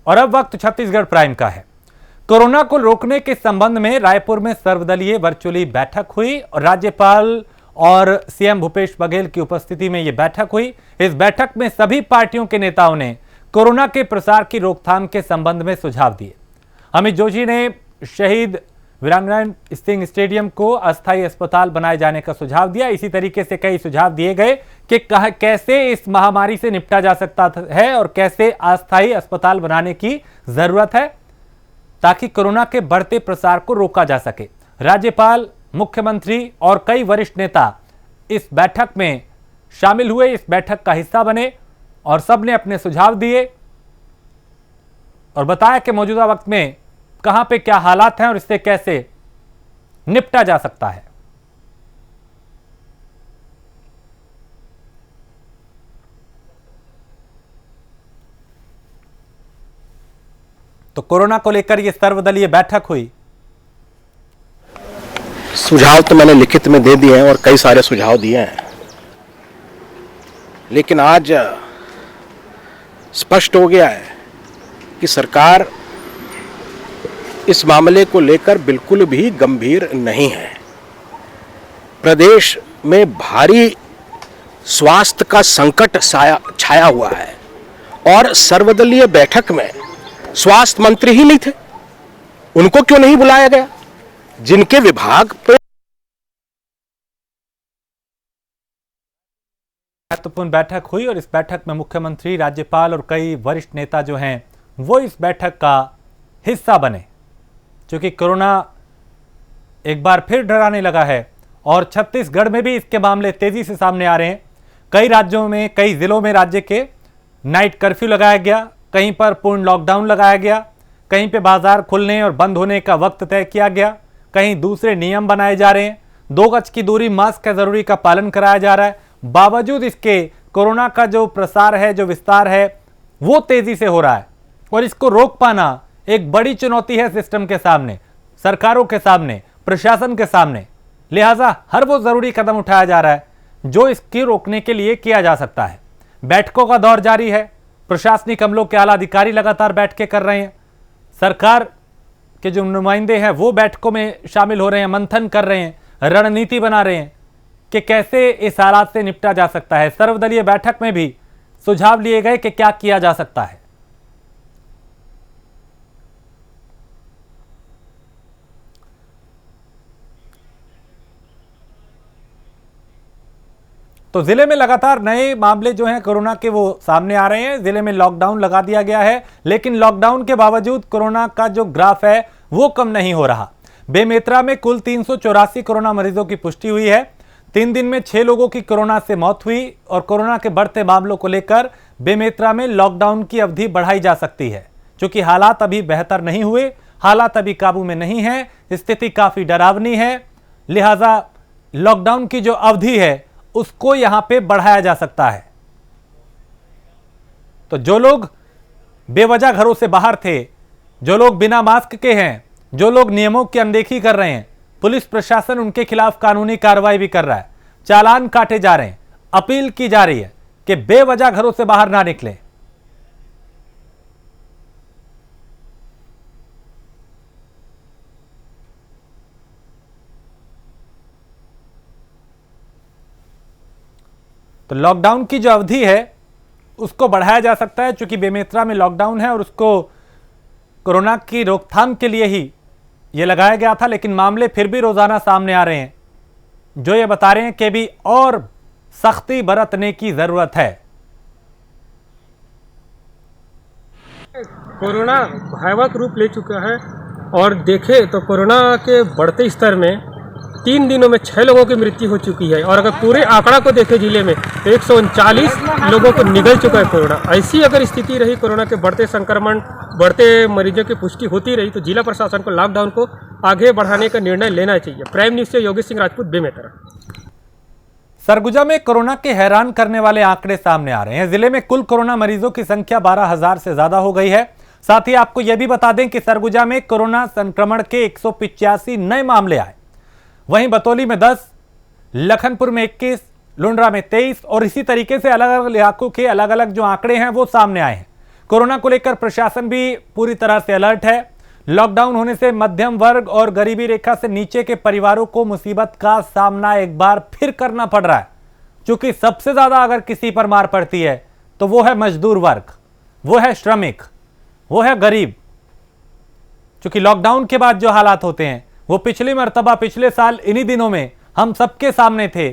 और अब वक्त छत्तीसगढ़ प्राइम का है। कोरोना को रोकने के संबंध में रायपुर में सर्वदलीय वर्चुअली बैठक हुई और राज्यपाल और सीएम भूपेश बघेल की उपस्थिति में यह बैठक हुई। इस बैठक में सभी पार्टियों के नेताओं ने कोरोना के प्रसार की रोकथाम के संबंध में सुझाव दिए। अमित जोशी ने शहीद वीरांगना सिंह स्टेडियम को अस्थायी अस्पताल बनाए जाने का सुझाव दिया। इसी तरीके से कई सुझाव दिए गए कि कैसे इस महामारी से निपटा जा सकता है और कैसे अस्थायी अस्पताल बनाने की जरूरत है ताकि कोरोना के बढ़ते प्रसार को रोका जा सके। राज्यपाल, मुख्यमंत्री और कई वरिष्ठ नेता इस बैठक में शामिल हुए, इस बैठक का हिस्सा बने और सबने अपने सुझाव दिए और बताया कि मौजूदा वक्त में कहां पे क्या हालात हैं और इससे कैसे निपटा जा सकता है। तो कोरोना को लेकर यह सर्वदलीय बैठक हुई। सुझाव तो मैंने लिखित में दे दिए हैं और कई सारे सुझाव दिए हैं, लेकिन आज स्पष्ट हो गया है कि सरकार इस मामले को लेकर बिल्कुल भी गंभीर नहीं है। प्रदेश में भारी स्वास्थ्य का संकट छाया हुआ है और सर्वदलीय बैठक में स्वास्थ्य मंत्री ही नहीं थे। उनको क्यों नहीं बुलाया गया? जिनके विभाग पे महत्वपूर्ण बैठक हुई और इस बैठक में मुख्यमंत्री, राज्यपाल और कई वरिष्ठ नेता जो हैं वो इस बैठक का हिस्सा बने, क्योंकि कोरोना एक बार फिर डराने लगा है और छत्तीसगढ़ में भी इसके मामले तेजी से सामने आ रहे हैं। कई राज्यों में, कई जिलों में राज्य के नाइट कर्फ्यू लगाया गया, कहीं पर पूर्ण लॉकडाउन लगाया गया, कहीं पे बाजार खुलने और बंद होने का वक्त तय किया गया, कहीं दूसरे नियम बनाए जा रहे हैं। 2 गज की दूरी, मास्क है जरूरी का पालन कराया जा रहा है। बावजूद इसके कोरोना का जो प्रसार है, जो विस्तार है, वो तेजी से हो रहा है और इसको रोक पाना एक बड़ी चुनौती है सिस्टम के सामने, सरकारों के सामने, प्रशासन के सामने। लिहाजा हर वो जरूरी कदम उठाया जा रहा है जो इसके रोकने के लिए किया जा सकता है। बैठकों का दौर जारी है, प्रशासनिक अमलों के आला अधिकारी लगातार बैठकें कर रहे हैं, सरकार के जो नुमाइंदे हैं वो बैठकों में शामिल हो रहे हैं, मंथन कर रहे हैं, रणनीति बना रहे हैं कि कैसे इस हालात से निपटा जा सकता है। सर्वदलीय बैठक में भी सुझाव लिए गए कि क्या किया जा सकता है। तो जिले में लगातार नए मामले जो हैं कोरोना के वो सामने आ रहे हैं। जिले में लॉकडाउन लगा दिया गया है, लेकिन लॉकडाउन के बावजूद कोरोना का जो ग्राफ है वो कम नहीं हो रहा। बेमेतरा में कुल 384 कोरोना मरीजों की पुष्टि हुई है। 3 दिन में 6 लोगों की कोरोना से मौत हुई और कोरोना के बढ़ते मामलों को लेकर बेमेतरा में लॉकडाउन की अवधि बढ़ाई जा सकती है, क्योंकि हालात अभी बेहतर नहीं हुए, हालात अभी काबू में नहीं है, स्थिति काफी डरावनी है। लिहाजा लॉकडाउन की जो अवधि है उसको यहां पे बढ़ाया जा सकता है। तो जो लोग बेवजह घरों से बाहर थे, जो लोग बिना मास्क के हैं, जो लोग नियमों की अनदेखी कर रहे हैं, पुलिस प्रशासन उनके खिलाफ कानूनी कार्रवाई भी कर रहा है, चालान काटे जा रहे हैं। अपील की जा रही है कि बेवजह घरों से बाहर ना निकलें। तो लॉकडाउन की जो अवधि है उसको बढ़ाया जा सकता है, क्योंकि बेमेतरा में लॉकडाउन है और उसको कोरोना की रोकथाम के लिए ही ये लगाया गया था, लेकिन मामले फिर भी रोजाना सामने आ रहे हैं जो ये बता रहे हैं कि भी और सख्ती बरतने की जरूरत है। कोरोना भयावह रूप ले चुका है और देखें तो कोरोना के बढ़ते स्तर में 3 दिनों में 6 लोगों की मृत्यु हो चुकी है और अगर पूरे आंकड़ा को देखें जिले में तो 139 लोगों को निगल चुका है कोरोना। ऐसी अगर स्थिति रही, कोरोना के बढ़ते संक्रमण, बढ़ते मरीजों की पुष्टि होती रही, तो जिला प्रशासन को लॉकडाउन को आगे बढ़ाने का निर्णय लेना चाहिए। प्राइम न्यूज से योगेश सिंह राजपूत, बेमेतरा। सरगुजा में कोरोना के हैरान करने वाले आंकड़े सामने आ रहे हैं। जिले में कुल कोरोना मरीजों की संख्या 12,000 से ज्यादा हो गई है। साथ ही आपको यह भी बता दें कि सरगुजा में कोरोना संक्रमण के 185 नए मामले आए। वहीं बतौली में 10, लखनपुर में 21, लुंड्रा में 23 और इसी तरीके से अलग अलग इलाकों के अलग अलग जो आंकड़े हैं वो सामने आए हैं। कोरोना को लेकर प्रशासन भी पूरी तरह से अलर्ट है। लॉकडाउन होने से मध्यम वर्ग और गरीबी रेखा से नीचे के परिवारों को मुसीबत का सामना एक बार फिर करना पड़ रहा है, क्योंकि सबसे ज्यादा अगर किसी पर मार पड़ती है तो वो है मजदूर वर्ग, वो है श्रमिक, वो है गरीब। क्योंकि लॉकडाउन के बाद जो हालात होते हैं वो पिछली मर्तबा पिछले साल इन्हीं दिनों में हम सबके सामने थे,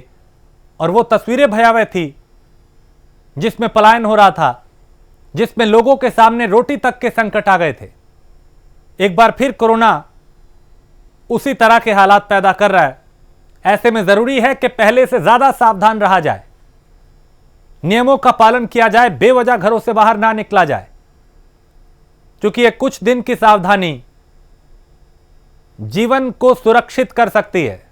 और वो तस्वीरें भयावह थी जिसमें पलायन हो रहा था, जिसमें लोगों के सामने रोटी तक के संकट आ गए थे। एक बार फिर कोरोना उसी तरह के हालात पैदा कर रहा है। ऐसे में जरूरी है कि पहले से ज्यादा सावधान रहा जाए, नियमों का पालन किया जाए, बेवजह घरों से बाहर ना निकला जाए, क्योंकि ये कुछ दिन की सावधानी जीवन को सुरक्षित कर सकती है।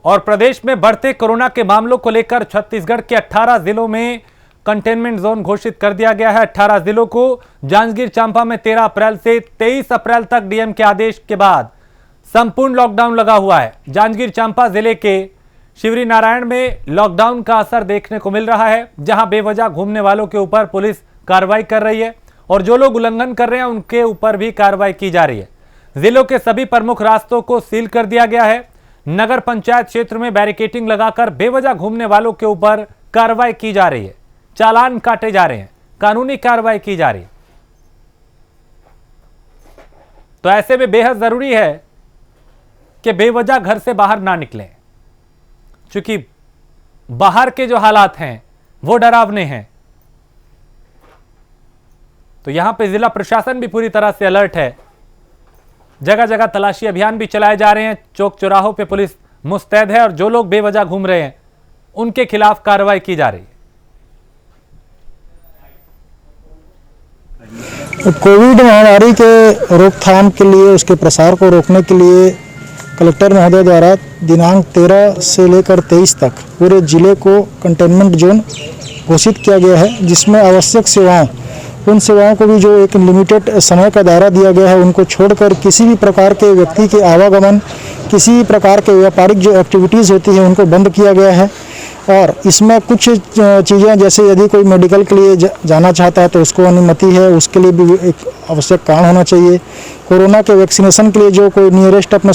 और प्रदेश में बढ़ते कोरोना के मामलों को लेकर छत्तीसगढ़ के 18 जिलों में कंटेनमेंट जोन घोषित कर दिया गया है। 18 जिलों को जांजगीर चांपा में 13 अप्रैल से 23 अप्रैल तक डीएम के आदेश के बाद संपूर्ण लॉकडाउन लगा हुआ है। जांजगीर चांपा जिले के शिवरी नारायण में लॉकडाउन का असर देखने को मिल रहा है, जहां बेवजह घूमने वालों के ऊपर पुलिस कार्रवाई कर रही है और जो लोग उल्लंघन कर रहे हैं उनके ऊपर भी कार्रवाई की जा रही है। जिलों के सभी प्रमुख रास्तों को सील कर दिया गया है। नगर पंचायत क्षेत्र में बैरिकेडिंग लगाकर बेवजह घूमने वालों के ऊपर कार्रवाई की जा रही है, चालान काटे जा रहे हैं, कानूनी कार्रवाई की जा रही है। तो ऐसे में बेहद जरूरी है कि बेवजह घर से बाहर ना निकलें, क्योंकि बाहर के जो हालात हैं वो डरावने हैं। तो यहां पे जिला प्रशासन भी पूरी तरह से अलर्ट है। जगह जगह तलाशी अभियान भी चलाए जा रहे हैं, चौक चौराहों पे पुलिस मुस्तैद है और जो लोग बेवजह घूम रहे हैं उनके खिलाफ कार्रवाई की जा रही है। कोविड महामारी के रोकथाम के लिए, उसके प्रसार को रोकने के लिए कलेक्टर महोदय द्वारा दिनांक 13 से लेकर 23 तक पूरे जिले को कंटेनमेंट जोन घोषित किया गया है, जिसमें आवश्यक सेवाओं, उन सेवाओं को भी जो एक लिमिटेड समय का दायरा दिया गया है, उनको छोड़कर किसी भी प्रकार के व्यक्ति के आवागमन, किसी भी प्रकार के व्यापारिक जो एक्टिविटीज़ होती है उनको बंद किया गया है। और इसमें कुछ चीज़ें, जैसे यदि कोई मेडिकल के लिए जाना चाहता है तो उसको अनुमति है, उसके लिए भी एक आवश्यक कारण होना चाहिए। कोरोना के वैक्सीनेशन के लिए जो कोई नियरेस्ट अपना।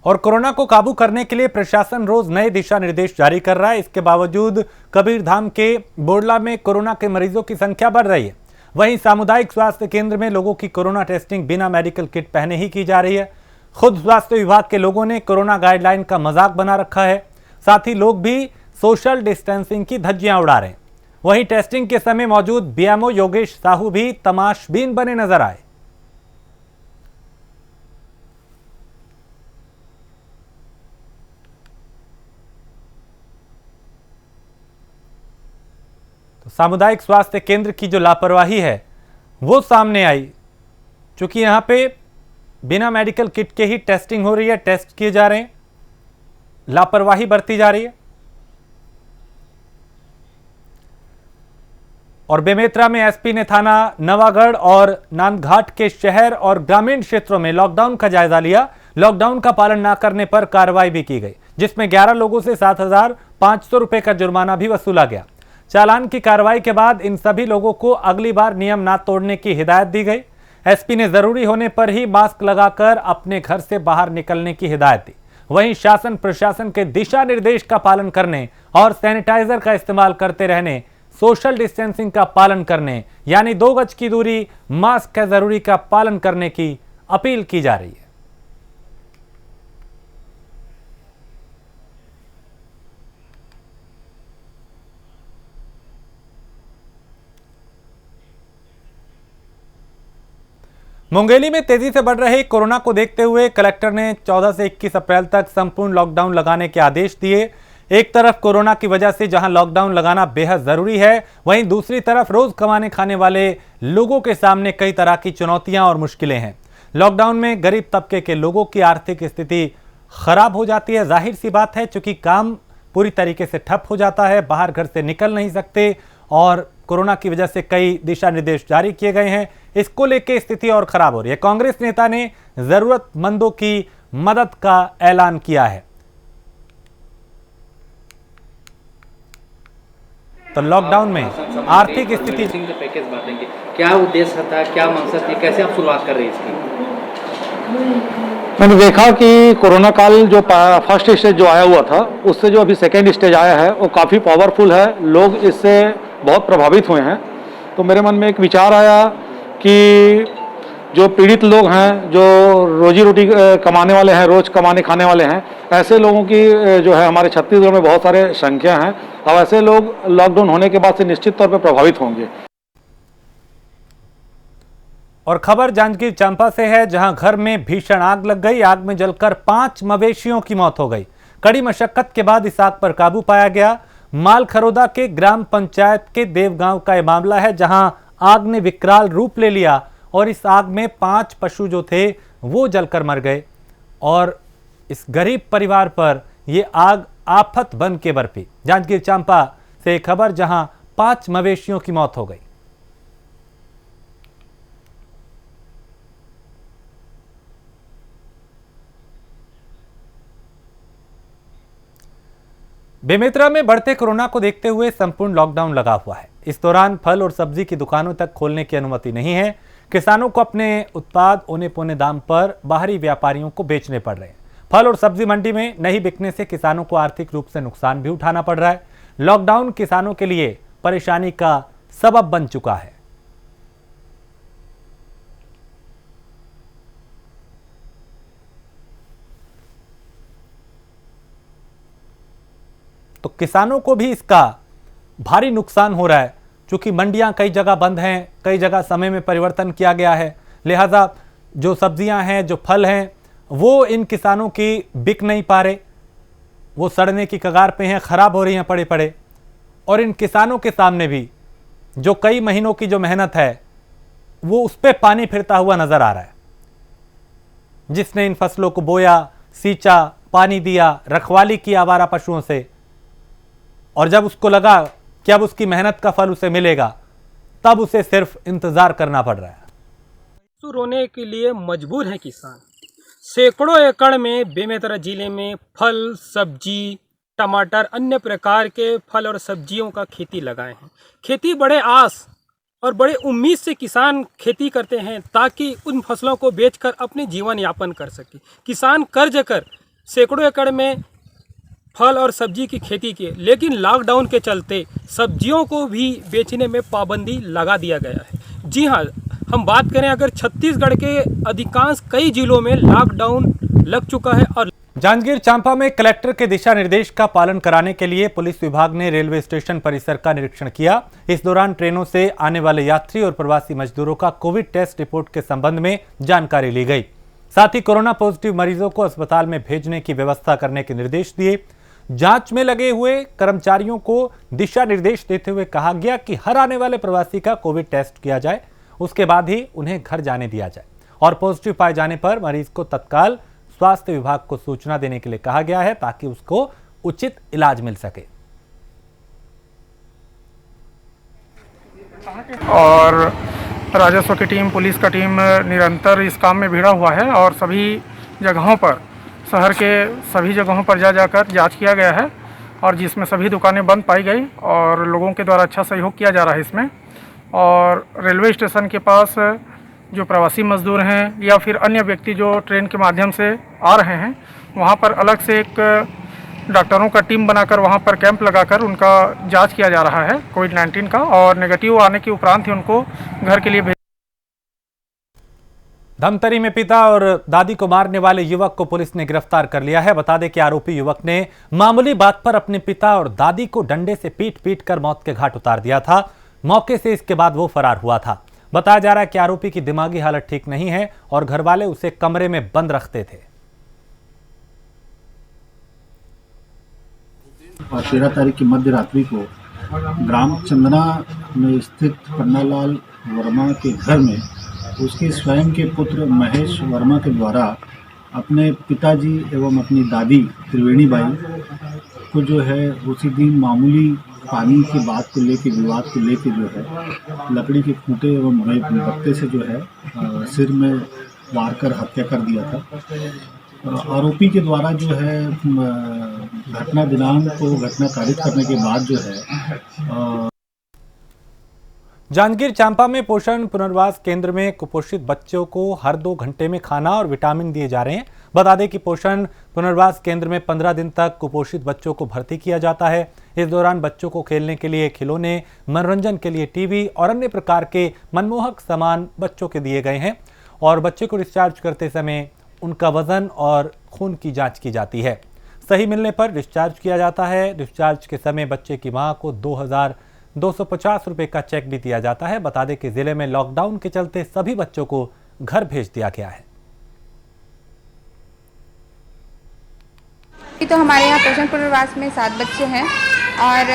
और कोरोना को काबू करने के लिए प्रशासन रोज नए दिशा निर्देश जारी कर रहा है। इसके बावजूद कबीरधाम के बोडला में कोरोना के मरीजों की संख्या बढ़ रही है। वहीं सामुदायिक स्वास्थ्य केंद्र में लोगों की कोरोना टेस्टिंग बिना मेडिकल किट पहने ही की जा रही है। खुद स्वास्थ्य विभाग के लोगों ने कोरोना गाइडलाइन का मजाक बना रखा है। साथ ही लोग भी सोशल डिस्टेंसिंग की धज्जियां उड़ा रहे हैं। वहीं टेस्टिंग के समय मौजूद बीएमओ योगेश साहू भी तमाशबीन बने नजर आए। तो सामुदायिक स्वास्थ्य केंद्र की जो लापरवाही है वो सामने आई, क्योंकि यहां पे बिना मेडिकल किट के ही टेस्टिंग हो रही है, टेस्ट किए जा रहे हैं, लापरवाही बरती जा रही है। और बेमेतरा में एसपी ने थाना नवागढ़ और नांदघाट के शहर और ग्रामीण क्षेत्रों में लॉकडाउन का जायजा लिया। लॉकडाउन का पालन न करने पर कार्रवाई भी की गई, जिसमें 11 लोगों से 7,500 रुपए का जुर्माना भी वसूला गया। चालान की कार्रवाई के बाद इन सभी लोगों को अगली बार नियम ना तोड़ने की हिदायत दी गई। एसपी ने जरूरी होने पर ही मास्क लगाकर अपने घर से बाहर निकलने की हिदायत दी। वहीं शासन प्रशासन के दिशा निर्देश का पालन करने और सैनिटाइजर का इस्तेमाल करते रहने, सोशल डिस्टेंसिंग का पालन करने, यानी 2 गज की दूरी, मास्क है जरूरी का पालन करने की अपील की जा रही है। मुंगेली में तेजी से बढ़ रहे कोरोना को देखते हुए कलेक्टर ने 14 से 21 अप्रैल तक संपूर्ण लॉकडाउन लगाने के आदेश दिए। एक तरफ कोरोना की वजह से जहां लॉकडाउन लगाना बेहद जरूरी है, वहीं दूसरी तरफ रोज कमाने खाने वाले लोगों के सामने कई तरह की चुनौतियां और मुश्किलें हैं। लॉकडाउन में गरीब तबके के लोगों की आर्थिक स्थिति खराब हो जाती है। जाहिर सी बात है, चूंकि काम पूरी तरीके से ठप हो जाता है, बाहर घर से निकल नहीं सकते और कोरोना की वजह से कई दिशा निर्देश जारी किए गए हैं। इसको लेकर स्थिति और खराब हो रही है। कांग्रेस नेता ने जरूरतमंदों की मदद का ऐलान किया है। तो लॉकडाउन में आर्थिक स्थिति पैकेज बांटेंगे, क्या उद्देश्य था, क्या मकसद थी, कैसे आप शुरुआत कर रहे हैं इसकी? मैंने देखा कि कोरोना काल जो फर्स्ट स्टेज जो आया हुआ था, उससे जो अभी सेकेंड स्टेज आया है वो काफ़ी पावरफुल है, लोग इससे बहुत प्रभावित हुए हैं। तो मेरे मन में एक विचार आया कि जो पीड़ित लोग हैं, जो रोजी रोटी कमाने वाले हैं, रोज कमाने खाने वाले हैं, ऐसे लोगों की जो है हमारे छत्तीसगढ़ में बहुत सारे संख्या हैं और ऐसे लोग लॉकडाउन होने के बाद से निश्चित तौर पर प्रभावित होंगे। और खबर जांजगीर चांपा से है, जहां घर में भीषण आग लग गई। आग में जलकर 5 मवेशियों की मौत हो गई। कड़ी मशक्कत के बाद इस आग पर काबू पाया गया। मालखरोदा के ग्राम पंचायत के देवगांव का यह मामला है, जहां आग ने विकराल रूप ले लिया और इस आग में 5 पशु जो थे वो जलकर मर गए और इस गरीब परिवार पर यह आग आफत बन के बरपी। जांजगीर चांपा से खबर, जहां 5 मवेशियों की मौत हो गई। बेमेतरा में बढ़ते कोरोना को देखते हुए संपूर्ण लॉकडाउन लगा हुआ है। इस दौरान फल और सब्जी की दुकानों तक खोलने की अनुमति नहीं है। किसानों को अपने उत्पाद औने पौने दाम पर बाहरी व्यापारियों को बेचने पड़ रहे हैं। फल और सब्जी मंडी में नहीं बिकने से किसानों को आर्थिक रूप से नुकसान भी उठाना पड़ रहा है। लॉकडाउन किसानों के लिए परेशानी का सबब बन चुका है। तो किसानों को भी इसका भारी नुकसान हो रहा है, क्योंकि मंडियां कई जगह बंद हैं, कई जगह समय में परिवर्तन किया गया है। लिहाजा जो सब्जियां हैं, जो फल हैं, वो इन किसानों की बिक नहीं पा रहे, वो सड़ने की कगार पे हैं, खराब हो रही हैं पड़े पड़े। और इन किसानों के सामने भी जो कई महीनों की जो मेहनत है वो उस पर पानी फिरता हुआ नजर आ रहा है। जिसने इन फसलों को बोया, सींचा, पानी दिया, रखवाली की आवारा पशुओं से, और जब उसको लगा कि अब उसकी मेहनत का फल उसे मिलेगा, तब उसे सिर्फ इंतजार करना पड़ रहा है। रोने के लिए मजबूर है किसान। सैकड़ों एकड़ में बेमेतरा जिले में फल, सब्जी, टमाटर, अन्य प्रकार के फल और सब्जियों का खेती लगाए हैं। खेती बड़े आस और बड़े उम्मीद से किसान खेती करते हैं, ताकि उन फसलों को बेचकर अपने जीवन यापन कर सके। किसान कर्ज कर सैकड़ों एकड़ में फल और सब्जी की खेती की, लेकिन लॉकडाउन के चलते सब्जियों को भी बेचने में पाबंदी लगा दिया गया है। जी हाँ, हम बात करें अगर छत्तीसगढ़ के अधिकांश कई जिलों में लॉकडाउन लग चुका है। और जांजगीर चांपा में कलेक्टर के दिशा निर्देश का पालन कराने के लिए पुलिस विभाग ने रेलवे स्टेशन परिसर का निरीक्षण किया। इस दौरान ट्रेनों से आने वाले यात्री और प्रवासी मजदूरों का कोविड टेस्ट रिपोर्ट के संबंध में जानकारी ली गई। साथ ही कोरोना पॉजिटिव मरीजों को अस्पताल में भेजने की व्यवस्था करने के निर्देश दिए। जांच में लगे हुए कर्मचारियों को दिशा निर्देश देते हुए कहा गया कि हर आने वाले प्रवासी का कोविड टेस्ट किया जाए, उसके बाद ही उन्हें घर जाने दिया जाए और पॉजिटिव पाए जाने पर मरीज को तत्काल स्वास्थ्य विभाग को सूचना देने के लिए कहा गया है, ताकि उसको उचित इलाज मिल सके। और राजस्व की टीम, पुलिस का टीम निरंतर इस काम में भिड़ा हुआ है और सभी जगहों पर, शहर के सभी जगहों पर जाकर जांच किया गया है, और जिसमें सभी दुकानें बंद पाई गई और लोगों के द्वारा अच्छा सहयोग किया जा रहा है इसमें। और रेलवे स्टेशन के पास जो प्रवासी मजदूर हैं या फिर अन्य व्यक्ति जो ट्रेन के माध्यम से आ रहे हैं, वहाँ पर अलग से एक डॉक्टरों का टीम बनाकर वहाँ पर कैंप लगाकर उनका जांच किया जा रहा है कोविड-19 का, और नेगेटिव आने के उपरांत ही उनको घर के लिए भेज। धमतरी में पिता और दादी को मारने वाले युवक को पुलिस ने गिरफ्तार कर लिया है। बता दें कि आरोपी युवक ने मामूली बात पर अपने पिता और दादी को डंडे से पीट कर मौत के घाट उतार दिया था। मौके से इसके बाद वो फरार हुआ था। बताया जा रहा है कि आरोपी की दिमागी हालत ठीक नहीं है और घरवाले उसे कमरे में बंद रखते थे। और 13 तारीख की मध्य रात्रि को ग्राम चंदना में स्थित पन्नालाल वर्मा के घर में उसके स्वयं के पुत्र महेश वर्मा के द्वारा अपने पिताजी एवं अपनी दादी त्रिवेणी बाई को जो है उसी दिन मामूली पानी की बात को लेकर, विवाद को लेकर जो है लकड़ी के खूंटे एवं बत्ते से जो है सिर में वार कर हत्या कर दिया था। आरोपी के द्वारा जो है घटना दिनांक को घटना कारित करने के बाद जो है जांजगीर चांपा में पोषण पुनर्वास केंद्र में कुपोषित बच्चों को हर 2 घंटे में खाना और विटामिन दिए जा रहे हैं। बता दें कि पोषण पुनर्वास केंद्र में 15 दिन तक कुपोषित बच्चों को भर्ती किया जाता है। इस दौरान बच्चों को खेलने के लिए खिलौने, मनोरंजन के लिए टीवी और अन्य प्रकार के मनमोहक सामान बच्चों के दिए गए हैं और बच्चे को डिस्चार्ज करते समय उनका वजन और खून की जांच की जाती है। सही मिलने पर डिस्चार्ज किया जाता है। डिस्चार्ज के समय बच्चे की मां को 2,250 रुपए का चेक भी दिया जाता है। बता दें कि जिले में लॉकडाउन के चलते सभी बच्चों को घर भेज दिया गया है। तो हमारे यहाँ पोषण पुनर्वास में 7 बच्चे हैं और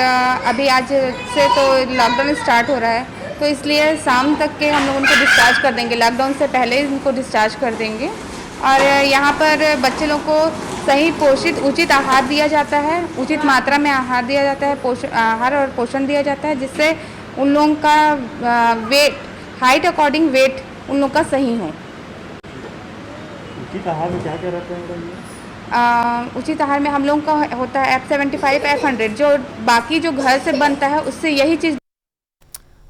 अभी आज से तो लॉकडाउन स्टार्ट हो रहा है, तो इसलिए शाम तक के हम लोग उनको डिस्चार्ज कर देंगे। लॉकडाउन से पहले ही उनको डिस्चार्ज कर देंगे और यहाँ पर बच्चे लोग को सही पोषित उचित आहार दिया जाता है, उचित मात्रा में आहार दिया जाता है, आहार और पोषण दिया जाता है, जिससे उन लोगों का वेट, हाइट अकॉर्डिंग वेट उन लोग का सही हो। उचित आहार में क्या क्या रहते हैं? उचित आहार में हम लोगों का होता है F75, F100, जो बाकी जो घर से बनता है उससे यही चीज़।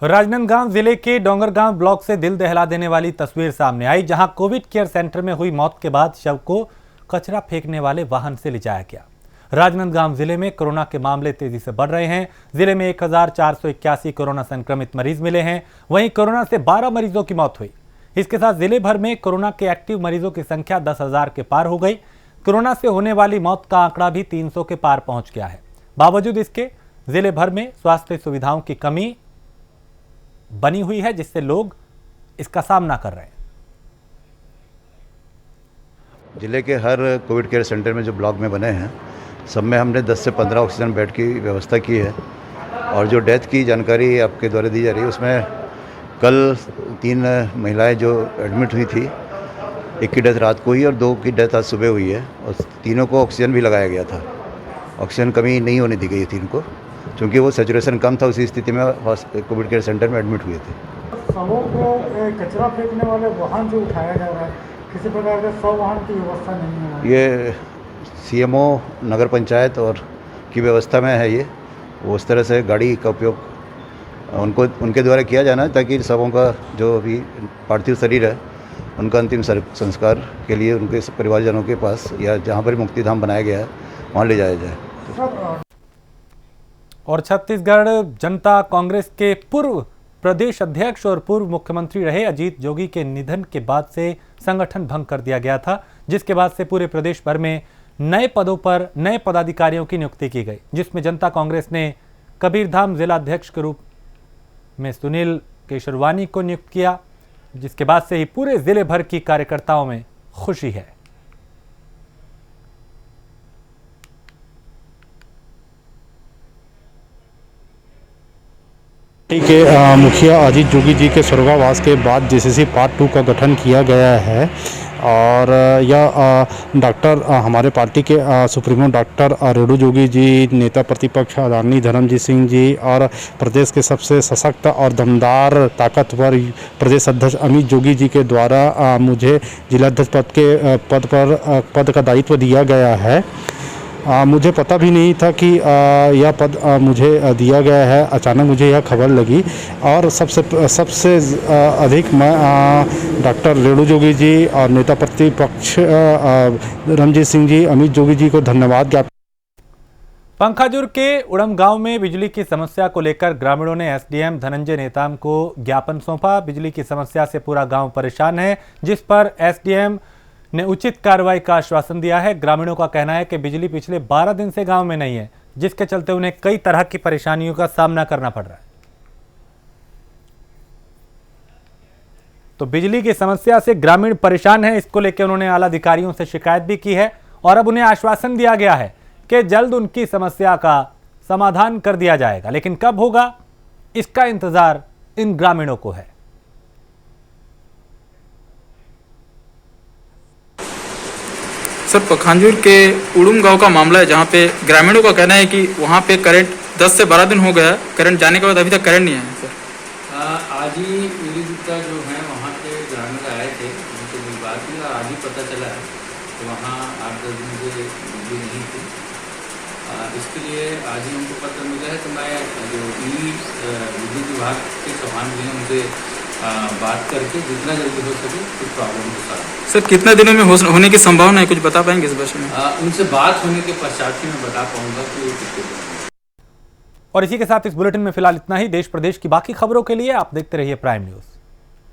राजनांदगांव जिले के डोंगरगांव ब्लॉक से दिल दहला देने वाली तस्वीर सामने आई, जहां कोविड केयर सेंटर में हुई मौत के बाद शव को कचरा फेंकने वाले वाहन से ले जाया गया। राजनांदगांव जिले में कोरोना के मामले तेजी से बढ़ रहे हैं। जिले में 1481 कोरोना संक्रमित मरीज मिले हैं। वहीं कोरोना से 12 मरीजों की मौत हुई। इसके साथ जिले भर में कोरोना के एक्टिव मरीजों की संख्या 10,000 के पार हो गई। कोरोना से होने वाली मौत का आंकड़ा भी 300 के पार पहुंच गया है। बावजूद इसके जिले भर में स्वास्थ्य सुविधाओं की कमी बनी हुई है, जिससे लोग इसका सामना कर रहे हैं। जिले के हर कोविड केयर सेंटर में जो ब्लॉक में बने हैं, सब में हमने 10 से 15 ऑक्सीजन बेड की व्यवस्था की है। और जो डेथ की जानकारी आपके द्वारा दी जा रही है, उसमें कल 3 महिलाएं जो एडमिट हुई थी, एक की डेथ रात को हुई और 2 की डेथ आज सुबह हुई है और तीनों को ऑक्सीजन भी लगाया गया था। ऑक्सीजन कमी नहीं होने दी गई थी इनको, क्योंकि वो सैचुरेशन कम था। उसी स्थिति में कोविड केयर सेंटर में एडमिट हुए थे। शवों को कचरा फेंकने वाले वाहन से उठाया जा रहा है, किसी प्रकार के शव वाहन की व्यवस्था नहीं है। ये CMO नगर पंचायत और की व्यवस्था में है। ये वो उस तरह से गाड़ी का उपयोग उनके द्वारा किया जाना है, ताकि शवों का जो अभी पार्थिव शरीर है उनका अंतिम संस्कार के लिए उनके परिवारजनों के पास या जहाँ पर मुक्तिधाम बनाया गया है वहाँ ले जाया जाए। और छत्तीसगढ़ जनता कांग्रेस के पूर्व प्रदेश अध्यक्ष और पूर्व मुख्यमंत्री रहे अजीत जोगी के निधन के बाद से संगठन भंग कर दिया गया था, जिसके बाद से पूरे प्रदेश भर में नए पदों पर नए पदाधिकारियों की नियुक्ति की गई, जिसमें जनता कांग्रेस ने कबीरधाम जिला अध्यक्ष के रूप में सुनील केशरवानी को नियुक्त किया, जिसके बाद से ही पूरे जिले भर की कार्यकर्ताओं में खुशी है। पार्टी के मुखिया अजीत जोगी जी के स्वर्गावास के बाद JCC पार्ट 2 का गठन किया गया है और यह डॉक्टर हमारे पार्टी के सुप्रीमो डॉक्टर रेणु जोगी जी, नेता प्रतिपक्ष आदरणीय धर्मजीत सिंह जी और प्रदेश के सबसे सशक्त और दमदार ताकतवर प्रदेश अध्यक्ष अमित जोगी जी के द्वारा मुझे जिलाध्यक्ष पद का दायित्व दिया गया है। मुझे पता भी नहीं था कि यह पद मुझे दिया गया है। अचानक मुझे यह खबर लगी और सबसे अधिक मैं डॉक्टर रेणु जोगी जी और नेता प्रतिपक्ष धर्मजीत सिंह जी, अमित जोगी जी को धन्यवाद ज्ञापित। पंखाजुर के उड़म गांव में बिजली की समस्या को लेकर ग्रामीणों ने SDM धनंजय नेताम को ज्ञापन सौंपा। बिजली की समस्या से पूरा गांव परेशान है, जिस पर SDM ने उचित कार्रवाई का आश्वासन दिया है। ग्रामीणों का कहना है कि बिजली पिछले 12 दिन से गांव में नहीं है, जिसके चलते उन्हें कई तरह की परेशानियों का सामना करना पड़ रहा है। तो बिजली की समस्या से ग्रामीण परेशान है, इसको लेकर उन्होंने आला अधिकारियों से शिकायत भी की है और अब उन्हें आश्वासन दिया गया है कि जल्द उनकी समस्या का समाधान कर दिया जाएगा, लेकिन कब होगा इसका इंतजार इन ग्रामीणों को है। सर, पखांजूर के उड़ुम गांव का मामला है, जहां पे ग्रामीणों का कहना है कि वहां पे करंट 10 से 12 दिन हो गया है। करंट जाने के बाद अभी तक करंट नहीं है। सर, आज ही यूली गुप्ता जो है वहाँ के ग्रामीण आए थे, उनसे भी बात की और आज ही पता चला है। तो तो वहाँ 8-10 दिन से बिजली नहीं थी। इसके लिए आज ही हमको पत्र मिला है, तो मैं जो विद्युत विभाग के चौहान जी हैं उनसे बात करके जितना जल्दी हो सके कुछ प्रॉब्लम को सॉल्व। सर कितने दिनों में होने की संभावना है, कुछ बता पाएंगे इस विषय में? उनसे बात होने के पश्चात ही मैं बता पाऊंगा कि कितने दिन। और इसी के साथ इस बुलेटिन में फिलहाल इतना ही। देश प्रदेश की बाकी खबरों के लिए आप देखते रहिए प्राइम न्यूज़।